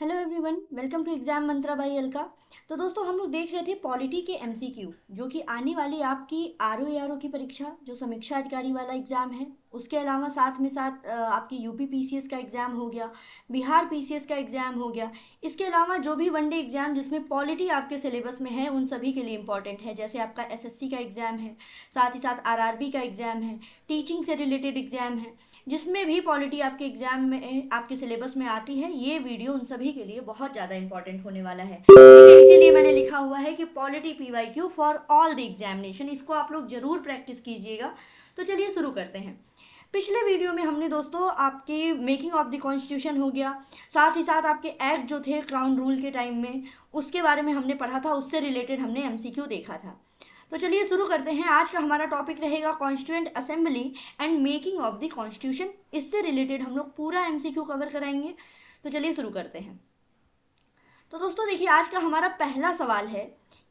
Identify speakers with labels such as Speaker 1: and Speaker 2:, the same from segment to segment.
Speaker 1: Hello everyone, welcome to exam Mantra by Alka. तो दोस्तों, हम लोग देख रहे थे पॉलिटी के एमसीक्यू, जो कि आने वाली आपकी आरओ की परीक्षा, जो समीक्षा अधिकारी वाला एग्जाम है, उसके अलावा साथ में साथ आपकी यूपी पीसीएस का एग्जाम हो गया, बिहार पीसीएस का एग्जाम हो गया। इसके अलावा जो भी वनडे एग्जाम जिसमें पॉलिटी आपके सिलेबस में है, उन सभी के लिए इंपॉर्टेंट है। जैसे आपका एसएससी का एग्जाम है, साथ ही साथ आरआरबी का एग्जाम है, टीचिंग से रिलेटेड एग्जाम है, जिसमें भी पॉलिटी आपके एग्जाम में आपके सिलेबस में आती है, ये वीडियो उन सभी के लिए बहुत ज़्यादा इंपॉर्टेंट होने वाला है। ठीक है, इसीलिए मैंने लिखा हुआ है कि polity PYQ for all the examination, इसको आप लोग जरूर प्रैक्टिस कीजिएगा। तो चलिए शुरू करते हैं। पिछले वीडियो में हमने दोस्तों आपके मेकिंग ऑफ द कॉन्स्टिट्यूशन हो गया, साथ ही साथ आपके एक्ट जो थे क्राउन रूल के टाइम में, उसके बारे में हमने पढ़ा था, उससे रिलेटेड हमने एमसीक्यू देखा था। तो चलिए शुरू करते हैं। आज का हमारा टॉपिक रहेगा constituent assembly and making of the constitution. इससे रिलेटेड हम लोग पूरा एमसीक्यू कवर कराएंगे। तो चलिए शुरू करते हैं। तो दोस्तों देखिए, आज का हमारा पहला सवाल है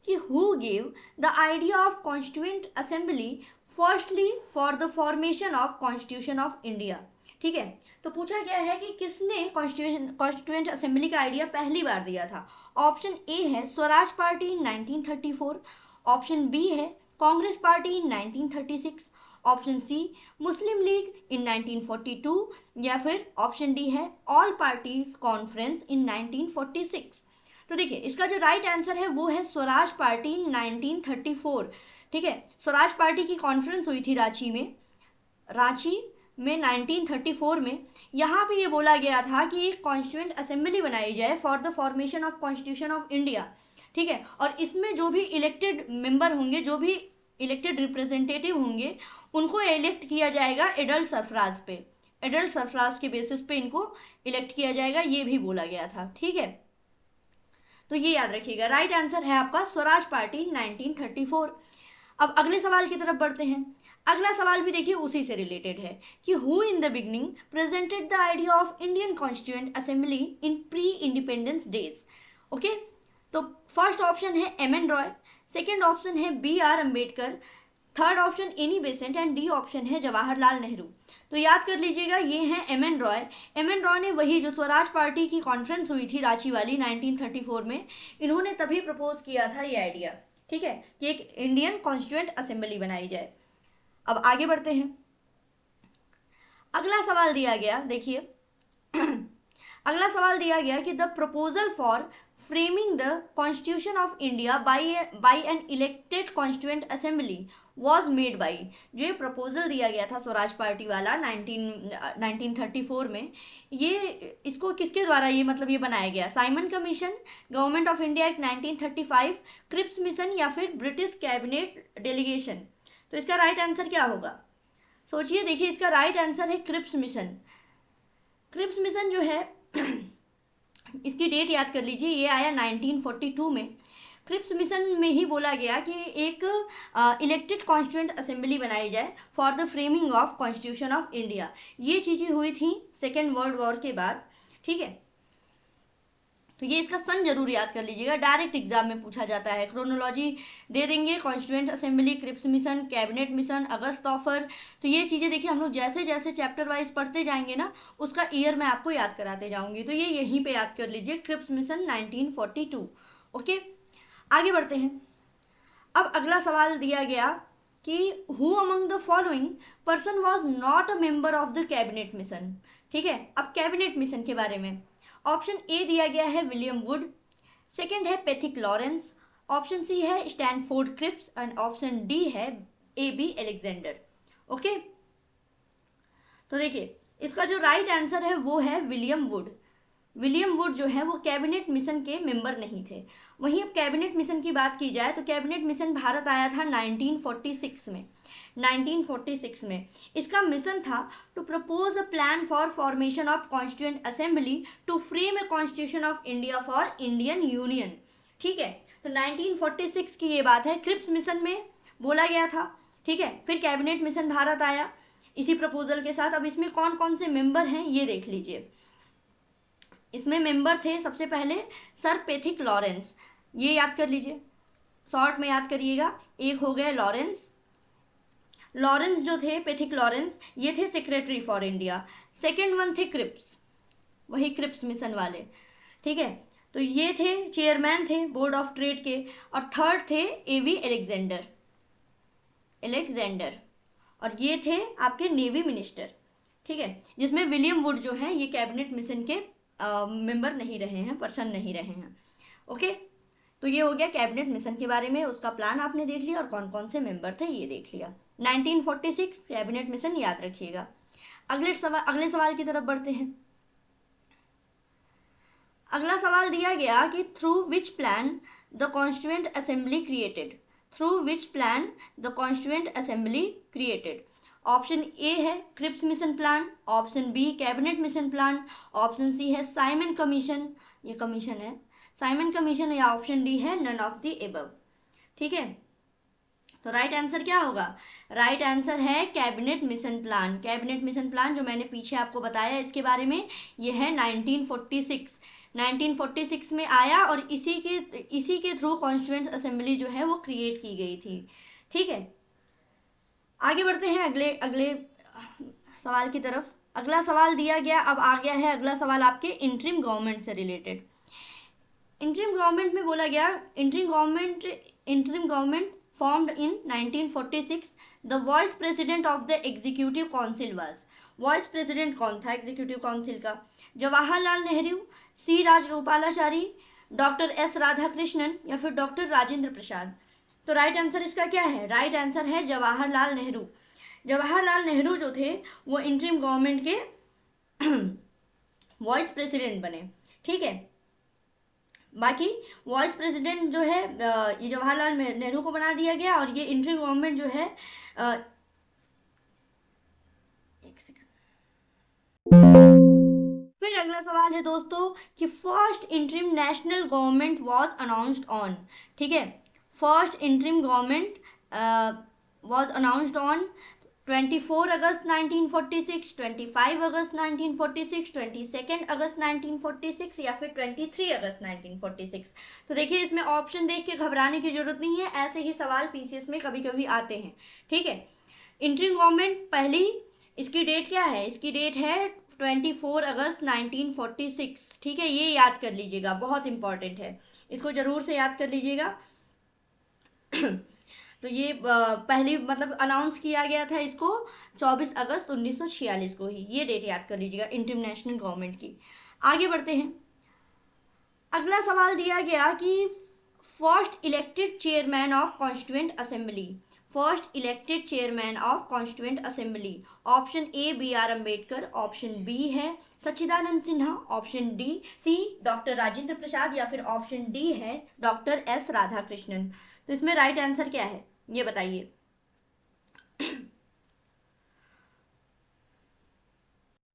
Speaker 1: कि who gave the idea of constituent assembly firstly for the formation of constitution of India. ठीक है, तो पूछा गया है कि किसने कॉन्स्टिट्यूएंट असेंबली का आइडिया पहली बार दिया था। ऑप्शन ए है Swaraj party in 1934, option B है Congress party in 1936, option C Muslim League in 1942, या फिर ऑप्शन डी है ऑल पार्टीज कॉन्फ्रेंस इन 1946। तो देखिए, इसका जो राइट आंसर है वो है स्वराज पार्टी इन 1934। ठीक है, स्वराज पार्टी की कॉन्फ्रेंस हुई थी रांची में 1934 में। यहाँ पे ये बोला गया था कि एक कॉन्स्टिट्यूएंट असेंबली बनाई जाए for the formation of constitution of India. ठीक है, और इसमें जो भी इलेक्टेड मेंबर होंगे, जो भी इलेक्टेड रिप्रेजेंटेटिव होंगे, उनको इलेक्ट किया जाएगा एडल्ट सरफराज पे। एडल्ट सरफराज के बेसिस पे इनको इलेक्ट किया जाएगा, ये भी बोला गया था। ठीक है, तो ये याद रखिएगा, राइट आंसर है आपका स्वराज पार्टी 1934। अब अगले सवाल की तरफ बढ़ते हैं। अगला सवाल भी देखिए उसी से रिलेटेड है कि who in the beginning presented the idea of Indian constituent assembly in pre independence days. Okay, तो फर्स्ट ऑप्शन है M N Roy, second option है B R Ambedkar, third option Annie Besant and D option है जवाहरलाल नेहरू। तो याद कर लीजिएगा, ये हैं M N Roy. M N Roy ने वही जो स्वराज पार्टी की कॉन्फ्रेंस हुई थी रांची वाली 1934 में, इन्होंने तभी प्रपोज किया था ये आइडिया। ठीक है, कि एक इंडियन कॉन्स्टिट्यूएंट असेंबली बनाई जाए। अब आगे बढ़ते हैं। अगला सवाल दिया गया, देखिए अगला सवाल दिया गया कि the proposal for framing the constitution of India by an elected constituent assembly was made by. जो ये प्रपोजल दिया गया था स्वराज पार्टी वाला 1934 में, ये इसको किसके द्वारा ये मतलब ये बनाया गया? Simon commission, government of India act 1935, Cripps mission, या फिर ब्रिटिश कैबिनेट डेलीगेशन। तो इसका राइट आंसर क्या होगा? सोचिए, देखिए, इसका राइट आंसर है क्रिप्स मिशन। क्रिप्स मिशन जो है इसकी डेट याद कर लीजिए, ये आया 1942 में। क्रिप्स मिशन में ही बोला गया कि एक इलेक्टेड कॉन्स्टिट्यूएंट असेंबली बनाई जाए for the framing of constitution of India. ये चीज़ें हुई थी सेकेंड वर्ल्ड वॉर के बाद। ठीक है, तो ये इसका सन जरूर याद कर लीजिएगा, डायरेक्ट एग्जाम में पूछा जाता है। क्रोनोलॉजी दे देंगे, constituent assembly, Cripps mission, cabinet mission, August offer. तो ये चीज़ें देखिए, हम लोग जैसे जैसे चैप्टर वाइज पढ़ते जाएंगे ना, उसका ईयर मैं आपको याद कराते जाऊंगी। तो ये यहीं पे याद कर लीजिए, क्रिप्स मिशन 1942। ओके, आगे बढ़ते हैं। अब अगला सवाल दिया गया कि who among the following person was not a member of the cabinet mission. ठीक है, अब कैबिनेट मिशन के बारे में ऑप्शन ए दिया गया है विलियम वुड, सेकेंड है पैथिक लॉरेंस, ऑप्शन सी है Stanford Cripps, and option D है ए बी एलेक्जेंडर। ओके, तो देखिए, इसका जो राइट आंसर है वो है विलियम वुड। विलियम वुड जो है वो कैबिनेट मिशन के मेंबर नहीं थे। वहीं अब कैबिनेट मिशन की बात की जाए तो कैबिनेट मिशन भारत आया था 1946 में। 1946 में इसका मिशन था to propose a plan for formation of constituent assembly to frame a constitution of India for Indian union. ठीक है, तो 1946 की ये बात है, क्रिप्स मिशन में बोला गया था। ठीक है, फिर कैबिनेट मिशन भारत आया इसी प्रपोजल के साथ। अब इसमें कौन कौन से मेंबर हैं ये देख लीजिए। इसमें मेंबर थे सबसे पहले सर पैथिक लॉरेंस, ये याद कर लीजिए, शॉर्ट में याद करिएगा। एक हो गए लॉरेंस, लॉरेंस जो थे पैथिक लॉरेंस, ये थे secretary for India. Second one थे क्रिप्स, वही क्रिप्स मिशन वाले। ठीक है। तो ये थे चेयरमैन थे बोर्ड ऑफ ट्रेड के। और थर्ड थे एवी एलेक्जेंडर, और ये थे आपके नेवी मिनिस्टर। ठीक है, जिसमें विलियम वुड जो है ये कैबिनेट मिशन के मेंबर नहीं रहे हैं, पर्सन नहीं रहे हैं। ओके, तो ये हो गया कैबिनेट मिशन के बारे में, उसका प्लान आपने देख लिया और कौन कौन से मेंबर थे ये देख लिया। 1946 कैबिनेट मिशन याद रखिएगा। अगले सवाल की तरफ बढ़ते हैं। अगला सवाल दिया गया कि through which plan the constituent assembly created, through which plan the constituent assembly created. Option A है Cripps mission plan, option B cabinet mission plan, option C है साइमन कमीशन, ये कमीशन है साइमन कमीशन, या option D है none of the above. ठीक है, तो right answer क्या होगा? राइट आंसर है cabinet mission plan. Cabinet mission plan जो मैंने पीछे आपको बताया इसके बारे में, ये है 1946 में आया और इसी के थ्रू कॉन्स्टिट्यूएंट असेंबली जो है वो क्रिएट की गई थी। ठीक है, आगे बढ़ते हैं अगले अगले सवाल की तरफ। अगला सवाल दिया गया, अब आ गया है अगला सवाल आपके इंटरिम गवर्नमेंट से रिलेटेड। इंटरिम गवर्नमेंट में बोला गया interim government formed in 1946. The vice president of the executive council was, vice president कौन था एग्जीक्यूटिव काउंसिल का? जवाहरलाल नेहरू, सी राजगोपालाचारी, डॉक्टर एस राधाकृष्णन, या फिर डॉक्टर राजेंद्र प्रसाद। तो राइट आंसर इसका क्या है? राइट आंसर है जवाहरलाल नेहरू। जवाहरलाल नेहरू जो थे वो इंटरिम गवर्नमेंट के वाइस प्रेसिडेंट बने। ठीक है, बाकी वाइस प्रेसिडेंट जो है ये जवाहरलाल नेहरू को बना दिया गया, और ये इंटरिम गवर्नमेंट जो है एक सेकंड। फिर अगला सवाल है दोस्तों कि first interim national government was announced on. ठीक है, first interim government was announced on 24 अगस्त 1946, 25 अगस्त 1946, 22 अगस्त 1946, या फिर 23 अगस्त 1946। तो देखिए इसमें ऑप्शन देख के घबराने की जरूरत नहीं है, ऐसे ही सवाल पीसीएस में कभी कभी आते हैं। ठीक है, इंटरिम गवर्नमेंट पहली, इसकी डेट क्या है? इसकी डेट है 24 अगस्त 1946। ठीक है, ये याद कर लीजिएगा, बहुत इंपॉर्टेंट है, इसको जरूर से याद कर लीजिएगा। तो ये पहली मतलब अनाउंस किया गया था इसको 24 अगस्त 1946 को ही, ये डेट याद कर लीजिएगा इंटरनेशनल गवर्नमेंट की। आगे बढ़ते हैं। अगला सवाल दिया गया कि first elected chairman of constituent assembly, first elected chairman of constituent assembly. Option A B R Ambedkar, option B है Sachchidanand Sinha, option D C doctor Rajendra Prasad, या फिर ऑप्शन डी है डॉक्टर एस राधाकृष्णन। तो इसमें राइट आंसर क्या है ये बताइए।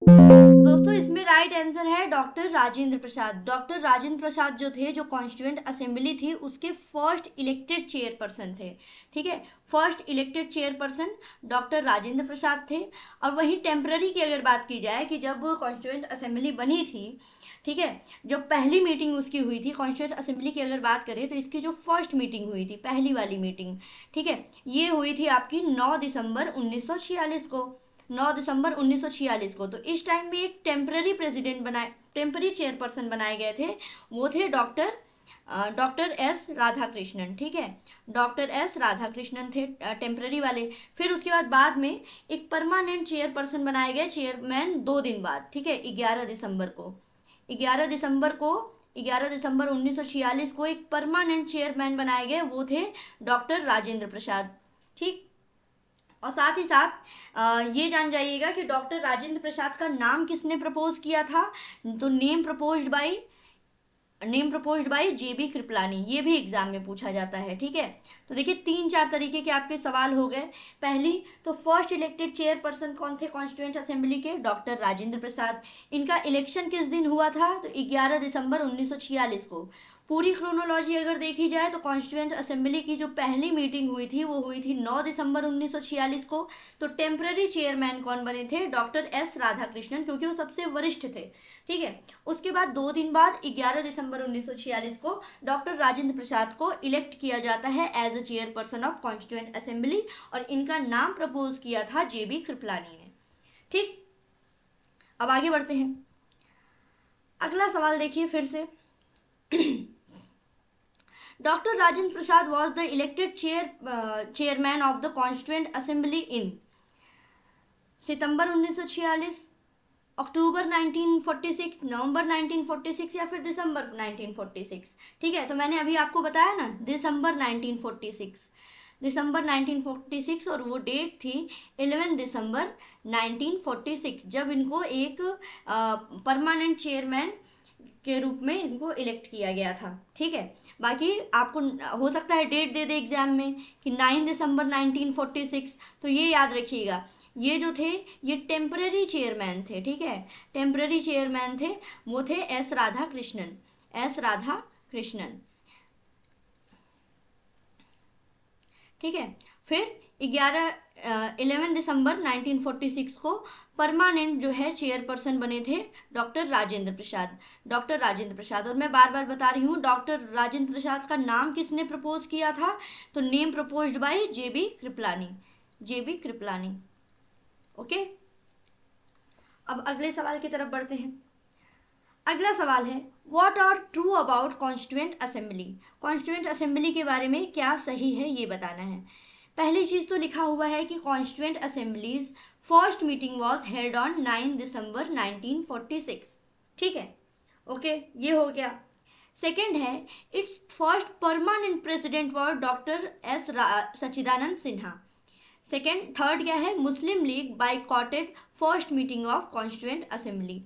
Speaker 1: दोस्तों इसमें राइट आंसर है डॉक्टर राजेंद्र प्रसाद। डॉक्टर राजेंद्र प्रसाद जो थे, जो कॉन्स्टिट्यूएंट असेंबली थी उसके फर्स्ट इलेक्टेड चेयरपर्सन थे। ठीक है, first elected chairperson doctor Rajendra Prasad थे। और वहीं टेम्पररी की अगर बात की जाए कि जब कॉन्स्टिट्यूएंट असेंबली बनी थी, ठीक है, जब पहली मीटिंग उसकी हुई थी कॉन्स्टिट्यूएंट असेंबली की अगर बात करें तो इसकी जो फर्स्ट मीटिंग हुई थी, पहली वाली मीटिंग, ठीक है, ये हुई थी आपकी 9 दिसंबर 1946 को, 9 दिसंबर 1946 को। तो इस टाइम में एक टेम्पररी प्रेसिडेंट बनाए, टेम्पररी चेयरपर्सन बनाए गए थे, वो थे डॉक्टर एस राधाकृष्णन। ठीक है, डॉक्टर एस राधाकृष्णन थे टेम्पररी वाले। फिर उसके बाद में एक परमानेंट चेयरपर्सन बनाए गए, चेयरमैन 2 दिन बाद। ठीक है, 11 दिसंबर को 11 दिसंबर 1946 को एक परमानेंट चेयरमैन बनाए गए, वो थे डॉक्टर राजेंद्र प्रसाद। ठीक, और साथ ही साथ ये जान जाइएगा कि डॉक्टर राजेंद्र प्रसाद का नाम किसने प्रपोज किया था? तो name proposed by JB Kripalani, ये भी एग्जाम में पूछा जाता है। ठीक है, तो देखिए 3-4 तरीके के आपके सवाल हो गए। पहली तो फर्स्ट इलेक्टेड चेयरपर्सन कौन थे कॉन्स्टिट्यूएंट असेंबली के? डॉक्टर राजेंद्र प्रसाद। इनका इलेक्शन किस दिन हुआ था? तो 11 दिसंबर 1946 को। पूरी क्रोनोलॉजी अगर देखी जाए तो कॉन्स्टिट्यूएंट असेंबली की जो पहली मीटिंग हुई थी वो हुई थी 9 दिसंबर 1946 को। तो टेम्पररी चेयरमैन कौन बने थे? डॉक्टर एस राधाकृष्णन, क्योंकि वो सबसे वरिष्ठ थे। ठीक है, उसके बाद 2 दिन बाद 11 दिसंबर 1946 को डॉक्टर राजेंद्र प्रसाद को इलेक्ट किया जाता है as a chairperson of constituent assembly, और इनका नाम प्रपोज किया था जेबी कृपलानी ने। ठीक, अब आगे बढ़ते हैं। अगला सवाल देखिए फिर से। Doctor Rajendra Prasad was the elected chairman of the constituent assembly in September 1946, October 1946, November 1946 या फिर दिसंबर 1946। ठीक है, तो मैंने अभी आपको बताया ना, दिसंबर 1946, दिसंबर 1946, और वो डेट थी 11 दिसंबर 1946, जब इनको एक परमानेंट चेयरमैन के रूप में इनको इलेक्ट किया गया था। ठीक है, बाकी आपको हो सकता है डेट दे दे एग्जाम में कि 9 दिसंबर 1946, तो ये याद रखिएगा, ये जो थे ये टेम्पररी चेयरमैन थे। ठीक है, टेम्पररी चेयरमैन थे, वो थे एस राधा कृष्णन, एस राधा कृष्णन। ठीक है, फिर 11 दिसंबर 1946 को परमानेंट जो है चेयरपर्सन बने थे डॉक्टर राजेंद्र प्रसाद, डॉक्टर राजेंद्र प्रसाद। और मैं बार बार बता रही हूँ, डॉक्टर राजेंद्र प्रसाद का नाम किसने प्रपोज किया था, तो name proposed by JB Kripalani, JB Kripalani. Okay, अब अगले सवाल की तरफ बढ़ते हैं। अगला सवाल है, what are true about constituent assembly, constituent assembly के बारे में क्या सही है ये बताना है। पहली चीज तो लिखा हुआ है कि constituent assembly's first meeting was held on 9 December 1946। ठीक है, ओके, ये हो गया। सेकेंड है, it's first permanent president was doctor S Sachchidanand Sinha. Second, third क्या है, Muslim League boycotted first meeting of constituent assembly.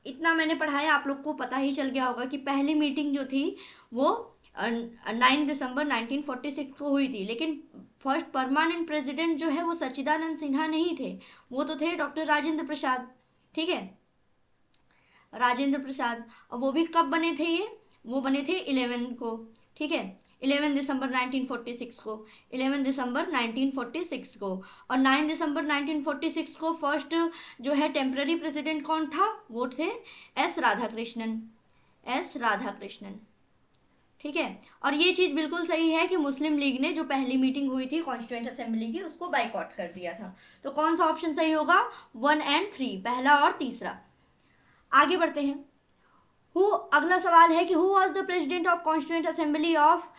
Speaker 1: इतना मैंने पढ़ाया, आप लोग को पता ही चल गया होगा कि पहली मीटिंग जो थी वो 9 दिसंबर 1946 को हुई थी, लेकिन फर्स्ट परमानेंट प्रेसिडेंट जो है वो सच्चिदानंद सिन्हा नहीं थे, वो तो थे डॉक्टर राजेंद्र प्रसाद। ठीक है, राजेंद्र प्रसाद। और वो भी कब बने थे, ये वो बने थे 11 को। ठीक है, 11 दिसंबर 1946 को, 11 दिसंबर 1946 को। और 9 दिसंबर 1946 को फर्स्ट जो है टेम्पररी प्रेसिडेंट कौन था, वो थे एस राधाकृष्णन, एस राधाकृष्णन। ठीक है, और ये चीज़ बिल्कुल सही है कि मुस्लिम लीग ने जो पहली मीटिंग हुई थी कॉन्स्टिट्यूएंट असेंबली की उसको बाइकआउट कर दिया था। तो कौन सा ऑप्शन सही होगा, 1 और 3, पहला और तीसरा। आगे बढ़ते हैं। अगला सवाल है कि who was the president of constituent assembly of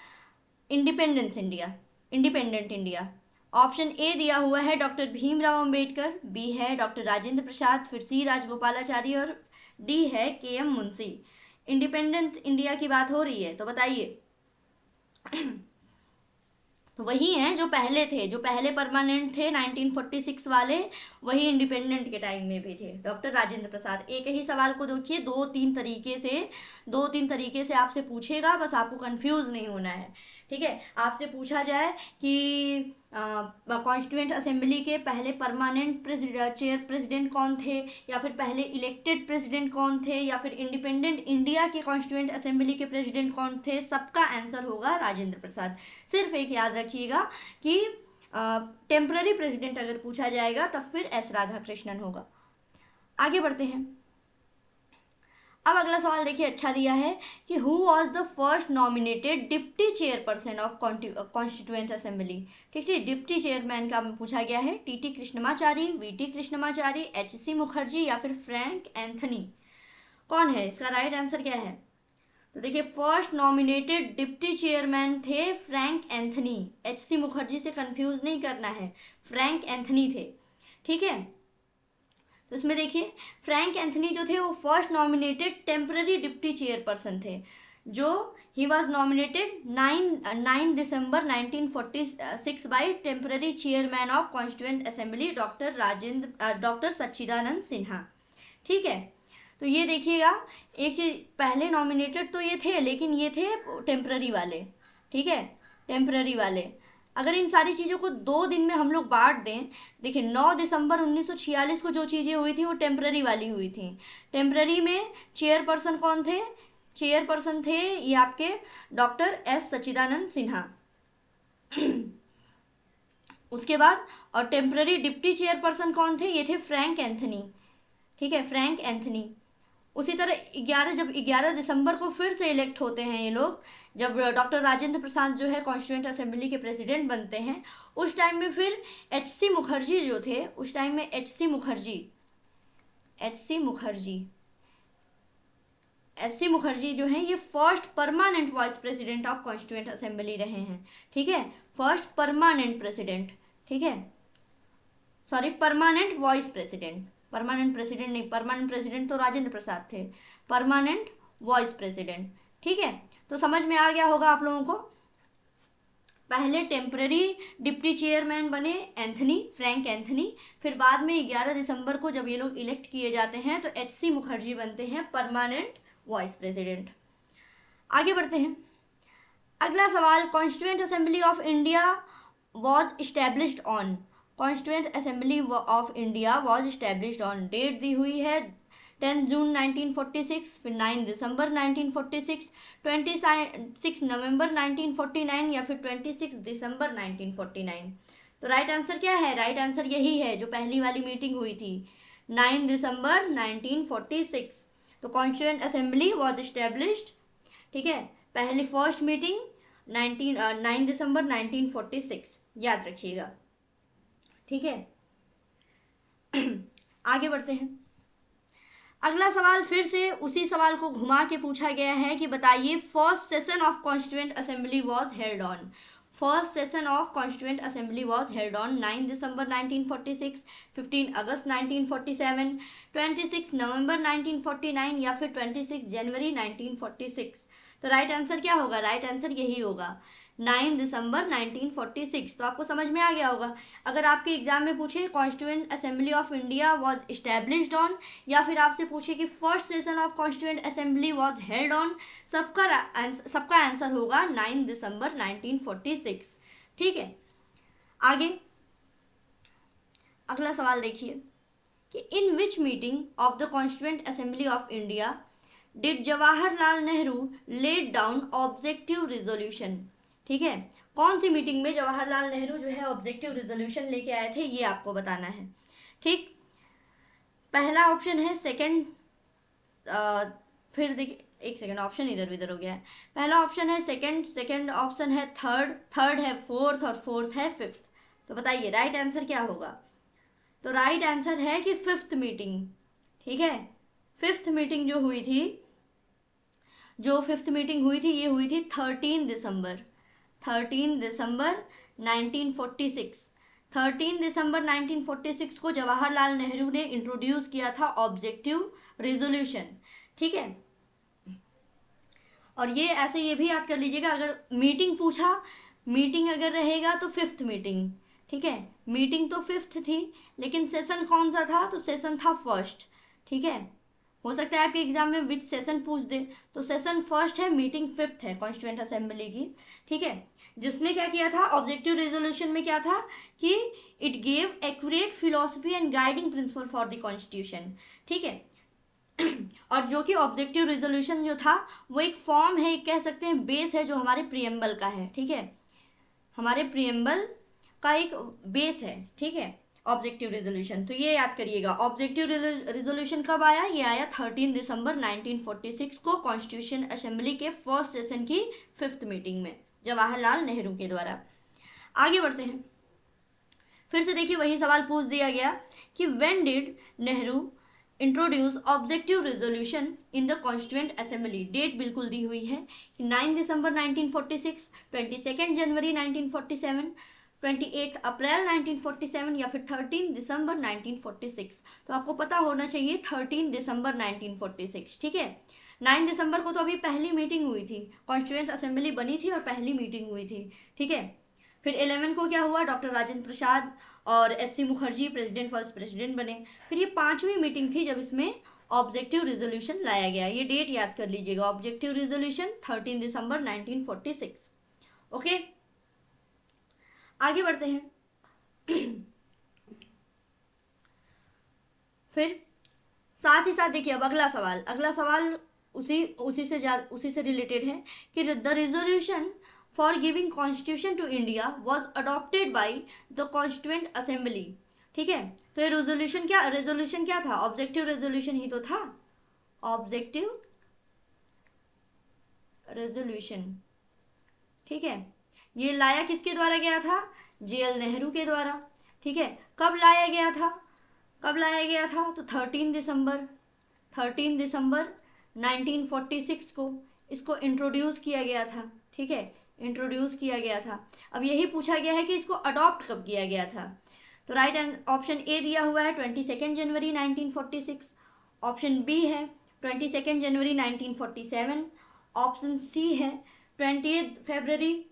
Speaker 1: independence India, independent India. Option A दिया हुआ है डॉक्टर भीमराव अंबेडकर, बी है डॉक्टर राजेंद्र प्रसाद, फिर सी राजगोपालाचारी, और डी है के एम मुंशी। इंडिपेंडेंट इंडिया की बात हो रही है, तो बताइए। तो वही हैं जो पहले थे, जो पहले परमानेंट थे 1946 वाले, वही इंडिपेंडेंट के टाइम में भी थे, डॉक्टर राजेंद्र प्रसाद। एक ही सवाल को देखिए दो तीन तरीके से आपसे पूछेगा, बस आपको कंफ्यूज नहीं होना है। ठीक है, आपसे पूछा जाए कि कॉन्स्टिट्यूएंट असेंबली के पहले परमानेंट चेयर प्रेसिडेंट कौन थे, या फिर पहले इलेक्टेड प्रेसिडेंट कौन थे, या फिर इंडिपेंडेंट इंडिया के कॉन्स्टिट्यूएंट असेंबली के प्रेसिडेंट कौन थे, सबका आंसर होगा राजेंद्र प्रसाद। सिर्फ एक याद रखिएगा कि टेम्पररी प्रेसिडेंट अगर पूछा जाएगा तब फिर एस राधाकृष्णन होगा। आगे बढ़ते हैं। अब अगला सवाल देखिए, अच्छा दिया है कि who was the first nominated deputy chairperson of constituent assembly. ठीक है, डिप्टी चेयरमैन का पूछा गया है, T Krishnamachari, V Krishnamachari, H Mukherjee, या फिर फ्रैंक एंथनी। कौन है इसका राइट आंसर, क्या है? तो देखिए, फर्स्ट नॉमिनेटेड डिप्टी चेयरमैन थे फ्रैंक एंथनी, एच मुखर्जी से कंफ्यूज नहीं करना है, फ्रैंक एंथनी थे। ठीक है, तो इसमें देखिए फ्रैंक एंथनी जो थे वो first nominated temporary deputy chairperson थे, जो ही was nominated 9 December 1946 by temporary chairman of constituent assembly doctor Sachchidanand Sinha. ठीक है, तो ये देखिएगा, एक चीज, पहले नॉमिनेटेड तो ये थे, लेकिन ये थे टेम्पररी वाले। ठीक है, टेम्पररी वाले। अगर इन सारी चीज़ों को 2 दिन में हम लोग बांट दें, देखिए 9 दिसंबर 1946 को जो चीज़ें हुई थी वो टेम्पररी वाली हुई थी। टेम्पररी में चेयरपर्सन कौन थे? चेयरपर्सन थे ये आपके डॉक्टर एस सच्चिदानंद सिन्हा। उसके बाद और टेम्पररी डिप्टी चेयरपर्सन कौन थे? ये थे फ्रैंक एंथनी। ठीक है, फ्रैंक एंथनी। उसी तरह जब 11 दिसंबर को फिर से इलेक्ट होते हैं ये लोग, जब डॉक्टर राजेंद्र प्रसाद जो है कॉन्स्टिट्यूएंट असेंबली के प्रेसिडेंट बनते हैं, उस टाइम में फिर एच मुखर्जी जो थे, उस टाइम में H Mukherjee S C Mukherjee जो हैं ये first permanent vice president of constituent assembly रहे हैं, ठीक है, फर्स्ट परमानेंट प्रेसिडेंट, ठीक है, sorry permanent vice president, permanent president नहीं, परमानेंट प्रेसिडेंट तो राजेंद्र प्रसाद थे, परमानेंट वाइस प्रेसिडेंट, ठीक है। तो समझ में आ गया होगा आप लोगों को। पहले टेम्पररी डिप्टी चेयरमैन बने एंथनी, फ्रैंक एंथनी, फिर बाद में 11 दिसंबर को जब ये लोग इलेक्ट किए जाते हैं तो एच सी मुखर्जी बनते हैं परमानेंट वाइस प्रेसिडेंट। आगे बढ़ते हैं। अगला सवाल, constituent assembly of India was established on, constituent assembly of India was established on, date दी हुई है 10 जून 1946, फिर 9 दिसंबर 1946, 26 नवंबर 1949 या फिर 26 दिसंबर 1949। तो राइट आंसर क्या है? राइट आंसर यही है जो पहली वाली मीटिंग हुई थी, 9 दिसंबर 1946। तो कॉन्स्टिट्यूएंट असेंबली वॉज इस्टेब्लिश्ड, ठीक है, पहली फर्स्ट मीटिंग 9 दिसंबर 1946, याद रखिएगा, ठीक है। आगे बढ़ते हैं। अगला सवाल फिर से उसी सवाल को घुमा के पूछा गया है कि बताइए first session of constituent assembly was held on, first session of constituent assembly was held on 9 December 1946, 15 अगस्त 1947, 26 नवंबर 1949 या फिर 26 जनवरी 1946। तो राइट आंसर क्या होगा? राइट आंसर यही होगा, 9 दिसंबर 1946। तो आपको समझ में आ गया होगा। अगर आपके एग्जाम में पूछे constituent assembly of India was established on, या फिर आपसे पूछे कि first session of constituent assembly was held on, सबका आंसर होगा 9 दिसंबर 1946, ठीक है। आगे अगला सवाल देखिए कि in which meeting of the constituent assembly of India did Jawaharlal Nehru laid down objective resolution, ठीक है, कौन सी मीटिंग में जवाहरलाल नेहरू जो है ऑब्जेक्टिव रिजोल्यूशन लेके आए थे, ये आपको बताना है, ठीक। पहला ऑप्शन है सेकंड, फिर देखिए एक सेकंड, ऑप्शन इधर उधर हो गया है। पहला ऑप्शन है सेकंड, सेकंड ऑप्शन है थर्ड, थर्ड है फोर्थ और फोर्थ है फिफ्थ। तो बताइए राइट आंसर क्या होगा? तो राइट आंसर है कि फिफ्थ मीटिंग, ठीक है, फिफ्थ मीटिंग जो हुई थी, जो फिफ्थ मीटिंग हुई थी ये हुई थी 13 दिसंबर 1946। 13 दिसंबर 1946 को जवाहरलाल नेहरू ने इंट्रोड्यूस किया था ऑब्जेक्टिव रिजोल्यूशन, ठीक है। और ये ऐसे ये भी याद कर लीजिएगा, अगर मीटिंग पूछा, मीटिंग अगर रहेगा तो फिफ्थ मीटिंग, ठीक है, मीटिंग तो फिफ्थ थी लेकिन सेशन कौन सा था? तो सेशन था फर्स्ट, ठीक है। हो सकता है आपके एग्जाम में विच सेशन पूछ दे, तो सेशन फर्स्ट है, मीटिंग फिफ्थ है कॉन्स्टिट्यूएंट असेंबली की, ठीक है। जिसमें क्या किया था ऑब्जेक्टिव रेजोल्यूशन में, क्या था कि it gave accurate philosophy and guiding principal for the constitution, ठीक है। और जो कि ऑब्जेक्टिव रेजोल्यूशन जो था वो एक फॉर्म है, कह सकते हैं बेस है जो हमारे प्रियम्बल का है, ठीक है, हमारे प्रियम्बल का एक बेस है, ठीक है, ऑब्जेक्टिव रेजोल्यूशन। तो ये याद करिएगा, ऑब्जेक्टिव रेजोल्यूशन कब आया? ये आया 13 दिसंबर 1946 को कॉन्स्टिट्यूशन असेंबली के फर्स्ट सेशन की फिफ्थ मीटिंग में जवाहरलाल नेहरू के द्वारा। आगे बढ़ते हैं। फिर से देखिए वही सवाल पूछ दिया गया कि when did Nehru introduce objective resolution in the constituent assembly, date बिल्कुल दी हुई है कि 9 दिसंबर 1946, 22 जनवरी 1947, 28 अप्रैल 1947 या फिर 13 दिसंबर 1946। तो आपको पता होना चाहिए 13 दिसंबर 1946, ठीक है। 9 दिसंबर को तो अभी पहली मीटिंग हुई थी, कॉन्स्टिट्यूएंट असेंबली बनी थी और पहली मीटिंग हुई थी, ठीक है। फिर 11 को क्या हुआ? डॉक्टर राजेंद्र प्रसाद और S C Mukherjee president first president बने। फिर ये पांचवी मीटिंग थी जब इसमें ऑब्जेक्टिव रिजोल्यूशन लाया गया। ये डेट याद कर लीजिएगा, ऑब्जेक्टिव रिजोल्यूशन 13 दिसंबर 1946, ओके। आगे बढ़ते हैं। फिर साथ ही साथ देखिए अब अगला सवाल, अगला सवाल उसी से रिलेटेड है कि the resolution for giving constitution to India was adopted by the constituent assembly, ठीक है। तो ये रेजोल्यूशन क्या था? ऑब्जेक्टिव रेजोल्यूशन ही तो था, ऑब्जेक्टिव रेजोल्यूशन, ठीक है। ये लाया किसके द्वारा गया था? JL नेहरू के द्वारा, ठीक है। कब लाया गया था? तो 13 दिसंबर 1946 को इसको इंट्रोड्यूस किया गया था। ठीक है, इंट्रोड्यूस किया गया था। अब यही पूछा गया है कि इसको अडॉप्ट कब किया गया था। तो राइट ऑप्शन ए दिया हुआ है 22 जनवरी 1946। ऑप्शन बी है 22 जनवरी 1947। ऑप्शन सी है 20 फरवरी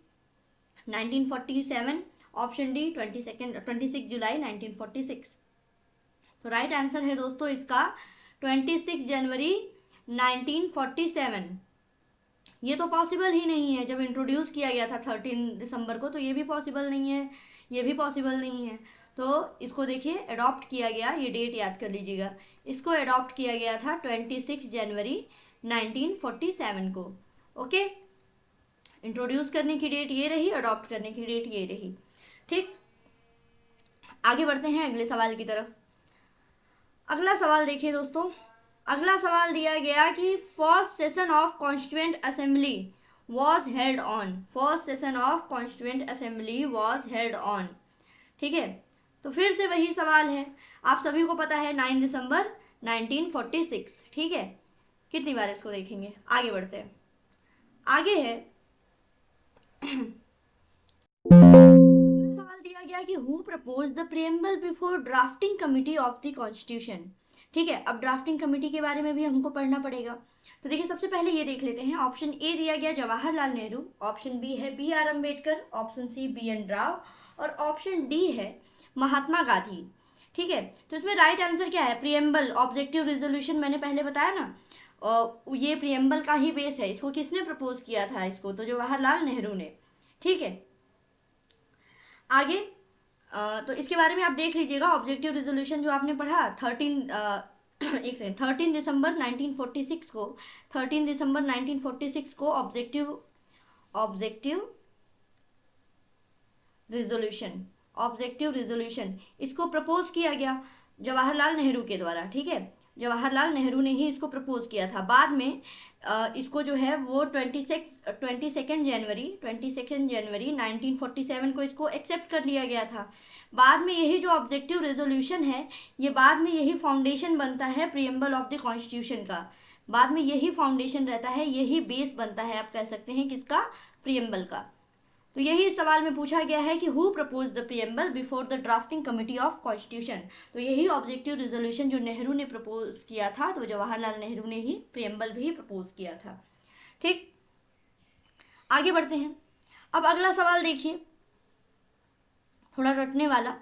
Speaker 1: 1947। ऑप्शन डी 26 जुलाई 1946। तो राइट आंसर है दोस्तों इसका 26 जनवरी 1947। ये तो पॉसिबल ही नहीं है, जब इंट्रोड्यूस किया गया था 13 दिसंबर को, तो ये भी पॉसिबल नहीं है, ये भी पॉसिबल नहीं है। तो इसको देखिए अडॉप्ट किया गया, ये डेट याद कर लीजिएगा, इसको अडॉप्ट किया गया था 26 जनवरी 1947 को। ओके, इंट्रोड्यूस करने की डेट ये रही, अडॉप्ट करने की डेट ये रही। ठीक, आगे बढ़ते हैं अगले सवाल की तरफ। अगला सवाल देखिए दोस्तों, अगला सवाल दिया गया कि first session of constituent assembly was held on. First session of constituent assembly was held on. ठीक है, तो फिर से वही सवाल है, आप सभी को पता है 9 दिसंबर 1946। ठीक है, कितनी बार इसको देखेंगे, आगे बढ़ते हैं। आगे है सवाल दिया गया कि who propose the preamble before drafting committee of the constitution. ठीक है, अब ड्राफ्टिंग कमेटी के बारे में भी हमको पढ़ना पड़ेगा। तो देखिए सबसे पहले ये देख लेते हैं। ऑप्शन ए दिया गया जवाहरलाल नेहरू, ऑप्शन बी है B R Ambedkar, option C B N Rao और ऑप्शन डी है महात्मा गांधी। ठीक है, तो इसमें राइट आंसर क्या है, प्रिएम्बल ऑब्जेक्टिव रेजोल्यूशन, मैंने पहले बताया ना, ये प्रिएम्बल का ही बेस है। इसको किसने प्रपोज किया था, इसको तो जवाहरलाल नेहरू ने। ठीक है, आगे तो इसके बारे में आप देख लीजिएगा, ऑब्जेक्टिव रेजोल्यूशन जो आपने पढ़ा 13 दिसंबर 1946 को, 13 दिसंबर 1946 को ऑब्जेक्टिव रेजोल्यूशन इसको प्रपोज किया गया जवाहरलाल नेहरू के द्वारा। ठीक है, जवाहरलाल नेहरू ने ही इसको प्रपोज किया था। बाद में इसको जो है वो 22 जनवरी 1947 को इसको एक्सेप्ट कर लिया गया था। बाद में यही जो ऑब्जेक्टिव रेजोल्यूशन है, ये बाद में यही फाउंडेशन बनता है प्रिएम्बल ऑफ द कॉन्स्टिट्यूशन का। बाद में यही फाउंडेशन रहता है, यही बेस बनता है, आप कह सकते हैं किसका, प्रिएम्बल का। तो यही इस सवाल में पूछा गया है कि who propose the preamble before the drafting committee of constitution. तो यही ऑब्जेक्टिव रेजोल्यूशन जो नेहरू ने प्रपोज किया था, तो जवाहरलाल नेहरू ने ही प्रिएम्बल भी प्रपोज किया था। ठीक, आगे बढ़ते हैं। अब अगला सवाल देखिए, थोड़ा रटने वाला।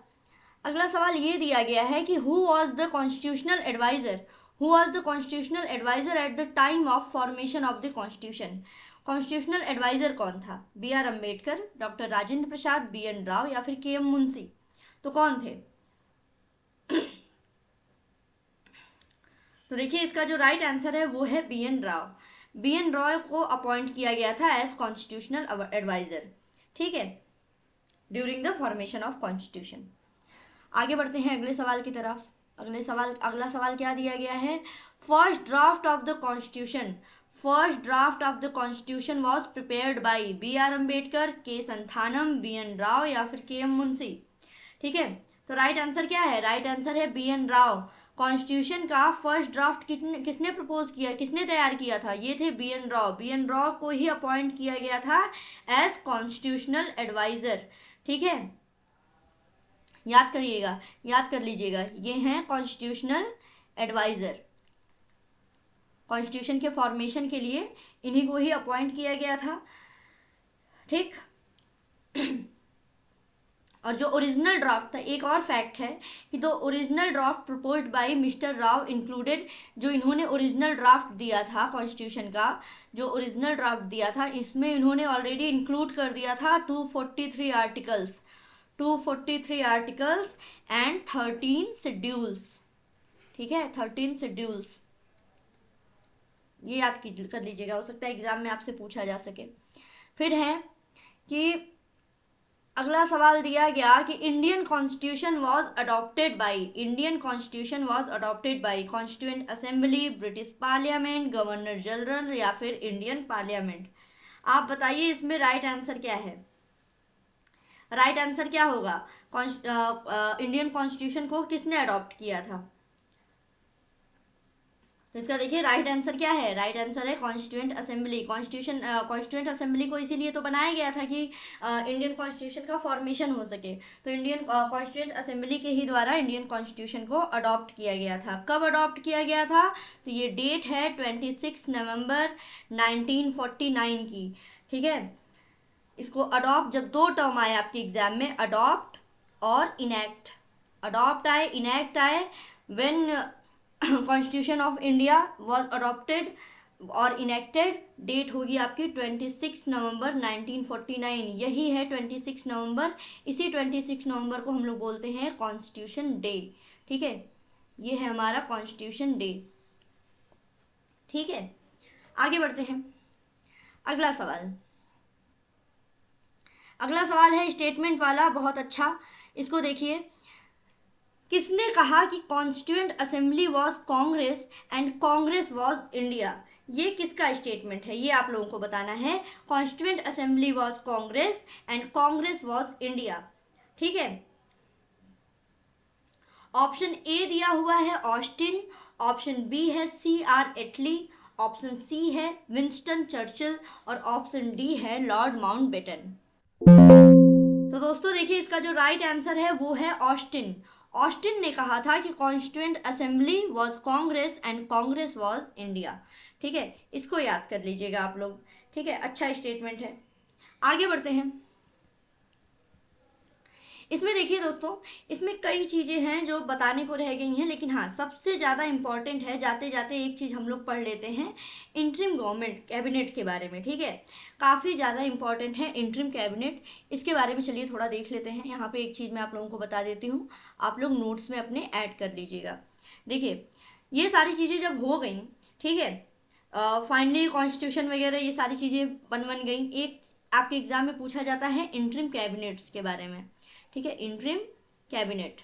Speaker 1: अगला सवाल ये दिया गया है कि who was the constitutional adviser at the time of formation of the constitution. Constitutional adviser कौन था, B R Ambedkar, doctor Rajendra Prasad, B N Rao या फिर के एम मुंशी। तो कौन थे? तो देखिए इसका जो राइट आंसर है वो है B N Rao. B N Rao को अपॉइंट किया गया था एज कॉन्स्टिट्यूशनल एडवाइजर। ठीक है, during the formation of constitution. आगे बढ़ते हैं अगले सवाल की तरफ। अगला सवाल क्या दिया गया है, first draft of the constitution was prepared by B R Ambedkar, K Santhanam, B N Rao या फिर के एम मुंशी। ठीक है, तो राइट आंसर क्या है, राइट आंसर है बी एन राव। कॉन्स्टिट्यूशन का फर्स्ट ड्राफ्ट किसने प्रपोज किया, किसने तैयार किया था, ये थे B N Rao. B N Rao को ही अपॉइंट किया गया था एज कॉन्स्टिट्यूशनल एडवाइजर। ठीक है, याद करिएगा, याद कर लीजिएगा, ये हैं कॉन्स्टिट्यूशनल एडवाइजर। कॉन्स्टिट्यूशन के फॉर्मेशन के लिए इन्हीं को ही अपॉइंट किया गया था। ठीक, और जो ओरिजिनल ड्राफ्ट था, एक और फैक्ट है कि the original draft proposed by mister Rao included, जो इन्होंने ओरिजिनल ड्राफ्ट दिया था कॉन्स्टिट्यूशन का, जो ओरिजिनल ड्राफ्ट दिया था, इसमें इन्होंने ऑलरेडी इंक्लूड कर दिया था 243 आर्टिकल्स एंड 13 शेड्यूल्स। ठीक है, 13 शेड्यूल्स, ये याद कर लीजिएगा, हो सकता है एग्जाम में आपसे पूछा जा सके। फिर है कि अगला सवाल दिया गया कि Indian constitution was adopted by constituent assembly, British parliament, governor general या फिर इंडियन पार्लियामेंट। आप बताइए इसमें राइट आंसर क्या है, राइट आंसर क्या होगा, इंडियन कॉन्स्टिट्यूशन को किसने अडॉप्ट किया था? तो इसका देखिए राइट आंसर क्या है, राइट आंसर है कॉन्स्टिट्यूएंट असेंबली। कॉन्स्टिट्यूएंट असेंबली को इसीलिए तो बनाया गया था कि इंडियन कॉन्स्टिट्यूशन का फॉर्मेशन हो सके। तो इंडियन कॉन्स्टिट्यूएंट असेंबली के ही द्वारा इंडियन कॉन्स्टिट्यूशन को अडॉप्ट किया गया था। कब अडॉप्ट किया गया था, तो ये डेट है 26 नवंबर 1949 की। ठीक है, इसको अडॉप्ट, जब दो टर्म आए आपके एग्जाम में, अडॉप्ट और इनैक्ट, अडॉप्ट आए इनैक्ट आए, when constitution of India was adopted और इनेक्टेड, डेट होगी आपकी 26 नवंबर 1949। यही है 26 नवंबर, इसी 26 नवंबर को हम लोग बोलते हैं कॉन्स्टिट्यूशन डे। ठीक है, ये है हमारा कॉन्स्टिट्यूशन डे। ठीक है, आगे बढ़ते हैं। अगला सवाल, अगला सवाल है स्टेटमेंट वाला, बहुत अच्छा। इसको देखिए, किसने कहा कि constituent assembly was Congress and Congress was India? ये किसका स्टेटमेंट है, ये आप लोगों को बताना है। Constituent assembly was Congress and Congress was India. ठीक है, ऑप्शन ए दिया हुआ है ऑस्टिन, ऑप्शन बी है सी आर एटली, ऑप्शन सी है विंस्टन चर्चिल और ऑप्शन डी है लॉर्ड माउंटबेटन। तो दोस्तों देखिए, इसका जो राइट आंसर है वो है ऑस्टिन। ऑस्टिन ने कहा था कि constituent assembly was Congress and Congress was India. ठीक है, इसको याद कर लीजिएगा आप लोग। ठीक है, अच्छा स्टेटमेंट है। आगे बढ़ते हैं। इसमें देखिए दोस्तों, इसमें कई चीज़ें हैं जो बताने को रह गई हैं, लेकिन हाँ सबसे ज़्यादा इंपॉर्टेंट है, जाते जाते एक चीज़ हम लोग पढ़ लेते हैं, इंटरिम गवर्नमेंट कैबिनेट के बारे में। ठीक है, काफ़ी ज़्यादा इंपॉर्टेंट है इंटरिम कैबिनेट, इसके बारे में चलिए थोड़ा देख लेते हैं। यहाँ पे एक चीज़ मैं आप लोगों को बता देती हूँ, आप लोग नोट्स में अपने ऐड कर लीजिएगा। देखिए, ये सारी चीज़ें जब हो गई, ठीक है, फाइनली कॉन्स्टिट्यूशन वगैरह ये सारी चीज़ें बन गई, एक आपके एग्जाम में पूछा जाता है इंटरिम कैबिनेट्स के बारे में। ठीक है, इंटरिम कैबिनेट,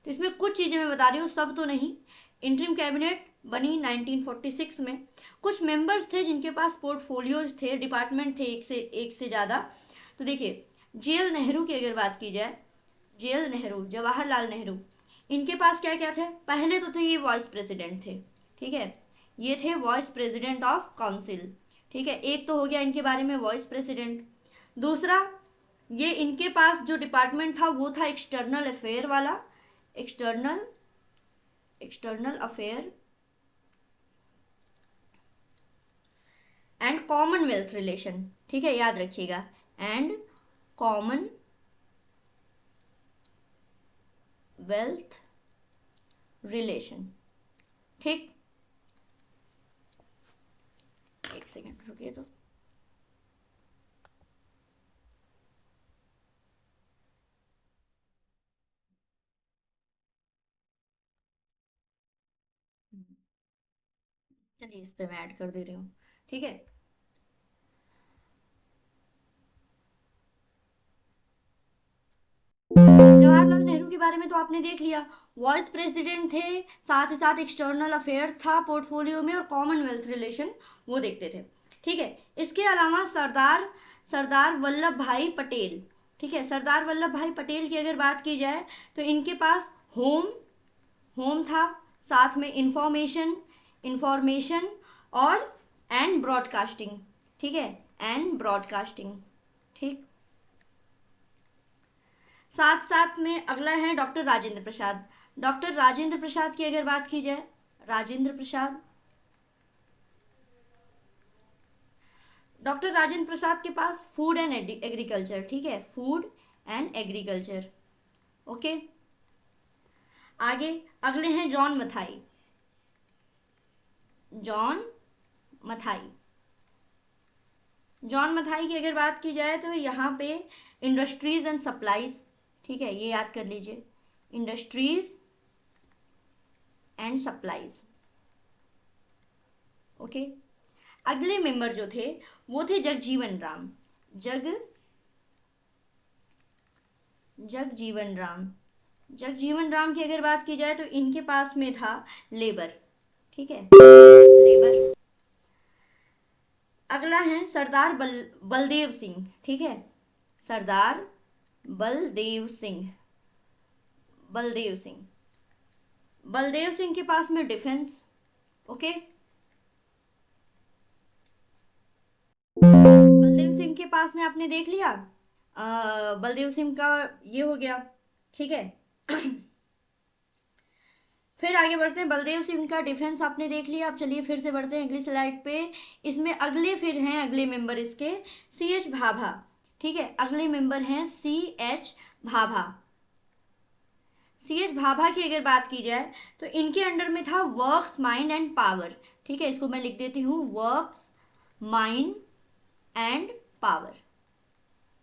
Speaker 1: तो इसमें कुछ चीज़ें मैं बता रही हूँ, सब तो नहीं। इंटरिम कैबिनेट बनी 1946 में। कुछ मेंबर्स थे जिनके पास पोर्टफोलियोज थे, डिपार्टमेंट थे एक से ज़्यादा। तो देखिए, जेएल नेहरू की अगर बात की जाए, जेएल नेहरू, जवाहरलाल नेहरू, इनके पास क्या क्या थे, पहले तो थे ये वाइस प्रेसिडेंट थे। ठीक है, ये थे वाइस प्रेसिडेंट ऑफ काउंसिल। ठीक है, एक तो हो गया इनके बारे में वाइस प्रेसिडेंट। दूसरा, ये इनके पास जो डिपार्टमेंट था वो था एक्सटर्नल अफेयर वाला, external external affair and Commonwealth relation. ठीक है, याद रखिएगा, एंड कॉमन वेल्थ रिलेशन। ठीक, एक सेकेंड रुकिए। तो चलिए, इस पे मैं ऐड कर दे रही हूँ। ठीक है, जवाहरलाल नेहरू के बारे में तो आपने देख लिया, वाइस प्रेसिडेंट थे, साथ ही साथ एक्सटर्नल अफेयर्स था पोर्टफोलियो में, और कॉमनवेल्थ रिलेशन वो देखते थे। ठीक है, इसके अलावा सरदार सरदार वल्लभ भाई पटेल। ठीक है, सरदार वल्लभ भाई पटेल की अगर बात की जाए तो इनके पास होम होम था, साथ में इंफॉर्मेशन इंफॉर्मेशन और एंड ब्रॉडकास्टिंग। ठीक है, एंड ब्रॉडकास्टिंग। ठीक, साथ साथ में अगला है डॉक्टर राजेंद्र प्रसाद। डॉक्टर राजेंद्र प्रसाद की अगर बात की जाए, राजेंद्र प्रसाद, डॉक्टर राजेंद्र प्रसाद के पास फूड एंड एग्रीकल्चर। ठीक है, फूड एंड एग्रीकल्चर। ओके, आगे अगले हैं John Mathai. John Mathai, John Mathai की अगर बात की जाए तो यहाँ पे इंडस्ट्रीज एंड सप्लाईज। ठीक है, ये याद कर लीजिए, इंडस्ट्रीज एंड सप्लाईज। ओके, अगले मेंबर जो थे वो थे जगजीवन राम। जग जगजीवन राम, जगजीवन राम की अगर बात की जाए तो इनके पास में था लेबर। ठीक है, लेबर। अगला है सरदार बलदेव सिंह। ठीक है, सरदार बलदेव सिंह, बलदेव सिंह, बलदेव सिंह के पास में डिफेंस। ओके। बलदेव सिंह के पास में आपने देख लिया, बलदेव सिंह का ये हो गया, ठीक है। फिर आगे बढ़ते हैं, बलदेव सिंह का डिफेंस आपने देख लिया। अब चलिए फिर से बढ़ते हैं अगली स्लाइड पे। इसमें अगले फिर हैं अगले मेंबर इसके सी एच भाभा, ठीक है। अगले मेंबर हैं C H Bhabha. C H Bhabha की अगर बात की जाए तो इनके अंडर में था वर्क्स माइंड एंड पावर, ठीक है। इसको मैं लिख देती हूँ, works mind and power,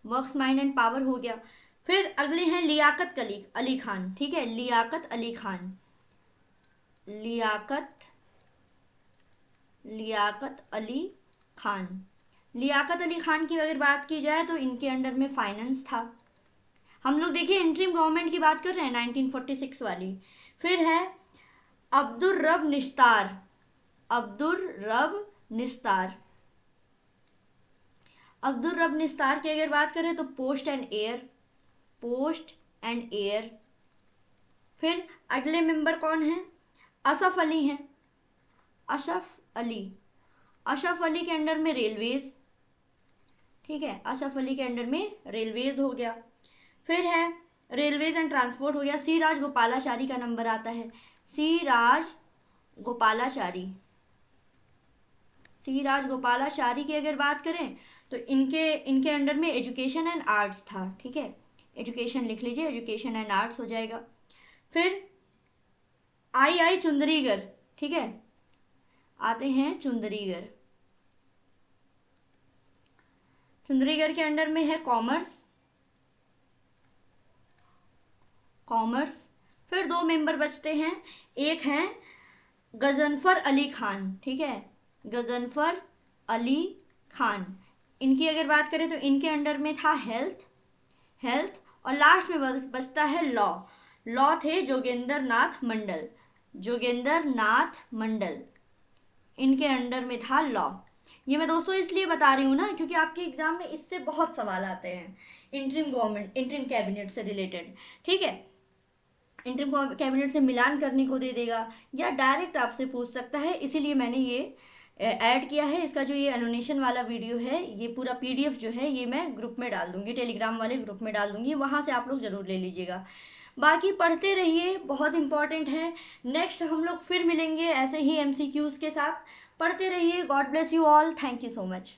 Speaker 1: works mind and power हो गया। फिर अगले हैं लियाकत अली खान, ठीक है। लियाकत अली खान, लियाकत लियाकत अली खान। लियाकत अली खान की अगर बात की जाए तो इनके अंडर में फाइनेंस था। हम लोग देखिए इंटरिम गवर्नमेंट की बात कर रहे हैं 1946 वाली। फिर है अब्दुल रब निस्तार, अब्दुल रब निस्तार। अब्दुल रब निस्तार की अगर बात करें तो post and air, post and air. फिर अगले मेंबर कौन है, असफ अली हैं, अशरफ अली। अशरफ अली के अंडर में रेलवेज, ठीक है। अशरफ अली के अंडर में रेलवेज हो गया। फिर है रेलवेज एंड ट्रांसपोर्ट हो गया, सी राज गोपालाचारी का नंबर आता है, सी राज गोपालाचारी। सी राज गोपालाचारी की अगर बात करें तो इनके इनके अंडर में एजुकेशन एंड आर्ट्स था, ठीक है। एजुकेशन लिख लीजिए, एजुकेशन एंड आर्ट्स हो जाएगा। फिर आई चुंदरीगर, ठीक है। आते हैं चुंदरीगर। चुंदरीगर के अंडर में है कॉमर्स, कॉमर्स। फिर दो मेंबर बचते हैं, एक हैं गजनफर अली खान, ठीक है। गजनफर अली खान, इनकी अगर बात करें तो इनके अंडर में था हेल्थ, हेल्थ। और लास्ट में बचता है लॉ, लॉ थे जोगेंद्र नाथ मंडल, जोगेंद्र नाथ मंडल, इनके अंडर में था लॉ। ये मैं दोस्तों इसलिए बता रही हूँ ना क्योंकि आपके एग्जाम में इससे बहुत सवाल आते हैं, इंटरिम गवर्नमेंट इंटरिम कैबिनेट से रिलेटेड, ठीक है। इंटरिम कैबिनेट से मिलान करने को दे देगा या डायरेक्ट आपसे पूछ सकता है, इसीलिए मैंने ये ऐड किया है। इसका जो ये एनोनेशन वाला वीडियो है, ये पूरा पीडीएफ जो है ये मैं ग्रुप में डाल दूंगी, टेलीग्राम वाले ग्रुप में डाल दूंगी, वहाँ से आप लोग ज़रूर ले लीजिएगा। बाकी पढ़ते रहिए, बहुत इंपॉर्टेंट है। नेक्स्ट हम लोग फिर मिलेंगे ऐसे ही एमसीक्यूज़ के साथ। पढ़ते रहिए। God bless you all, thank you so much.